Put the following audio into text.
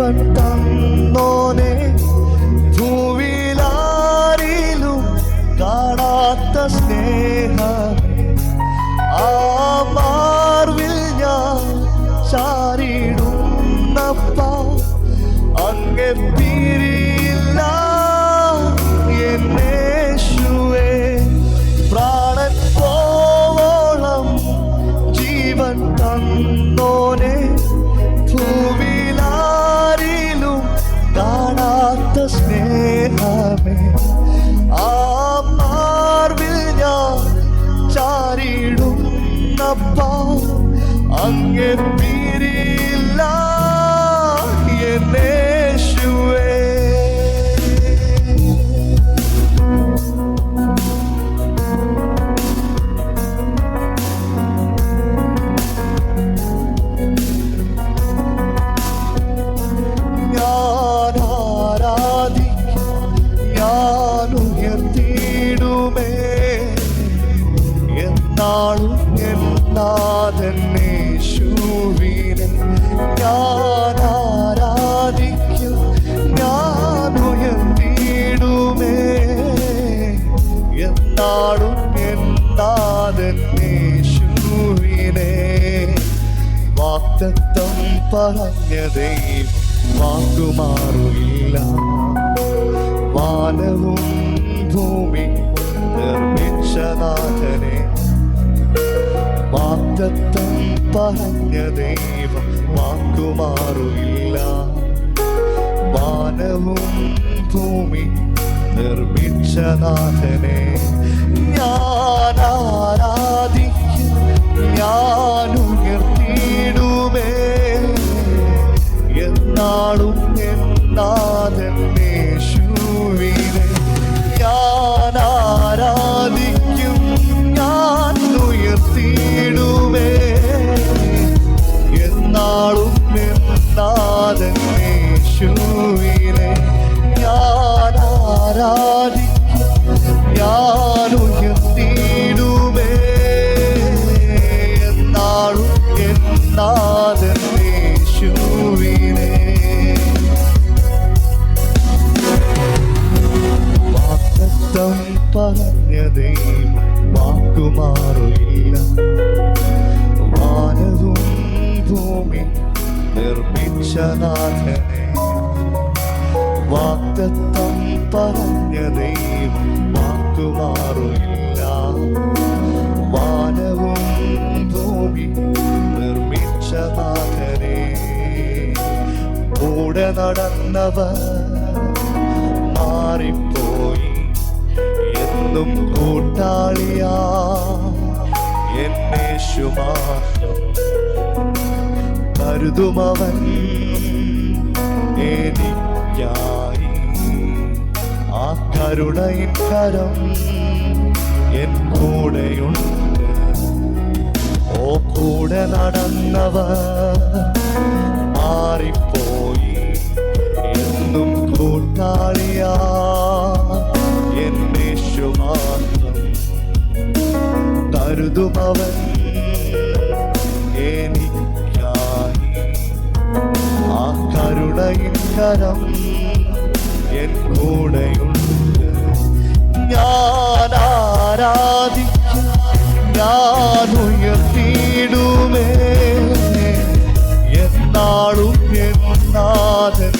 ജീവൻ തന്നോനെ, ഭൂവിലാരിലും കാണാത്ത സ്നേഹം, ആ മാർവിൽ ഞാൻ ചാരിടുന്നപ്പ അങ്ങെ പിരിയില്ല എന്നേശുവേ. പ്രാണൻ പോവോളം ജീവൻ തന്നോനെ, ഭൂവിലാരിലും കാണാത്ത സ്നേഹമേ, ആ മാർവിൽ ഞാൻ ചാരിടുന്നപ്പ അങ്ങെ പിരിയില്ല എന്നേശുവേ. ഞാൻ ആരാധിക്കും, ഞാൻ ഉയർത്തിയിടുമേ എന്നാളും എന്നാഥൻ യേശുവിനെ. ഞാൻ ആരാധിക്കും, ഞാൻ ഉയർത്തിയിടുമേ എന്നാളും എന്നാഥൻ യേശുവിനെ. വാഗ്ദത്തം പറഞ്ഞ ദൈവം വാക്കുമാറില്ല, വാനവും ഭൂമി നിർമ്മിച്ച നാഥനെ. വാഗ്ദത്തം പറഞ്ഞ ദൈവം വാക്കുമാറില്ല, വാനവും ഭൂമി നിർമ്മിച്ച നാഥനെ. ഞാൻ ആരാധിക്കും, ഞാൻ ഉയർത്തിയിടുമേ എന്നാളും എന്നാഥൻ യേശുവിനെ. ഞാൻ ആരാധിക്കും, ഞാൻ ഉയർത്തിയിടുമേ എന്നാളും എന്നാഥൻ യേശുവിനെ. ഞാൻ ആരാധിക്കും, ഞാൻ ഉയർത്തിയിടുമേ എന്നാളും എന്നാഥൻ യേശുവിനെ. വാഗ്ദത്തം പറഞ്ഞ ദൈവം വാക്കുമാറില്ല, വാനവും ഭൂമി നിർമ്മിച്ച നാഥനെ. വാഗ്ദത്തം പറഞ്ഞ ദൈവം വാക്കുമാറില്ല, വാനവും ഭൂമി നിർമ്മിച്ച നാഥനെ. കൂടെ നടന്നവർ മാറിപ്പോയി, എന്നും കൂട്ടാളിയാ എന്നേശു മാത്രം. കരുതുമവൻ എനിക്കായി, ആ കരുണയിൻ കരം എൻ കൂടെയുണ്ട്. ഓ കൂടെ നടന്നവർ മാറിപ്പോയി, എന്നും കൂട്ടാളിയാ എന്നേശു മാത്രം. കരുതുമവൻ എനിക്കായി, ആ കരുണയിൻ കരം എൻ കൂടെയുണ്ട്. ഞാൻ ആരാധിക്കും, ഞാൻ ഉയർത്തിയിടുമേ എന്നാളും എന്നാഥൻ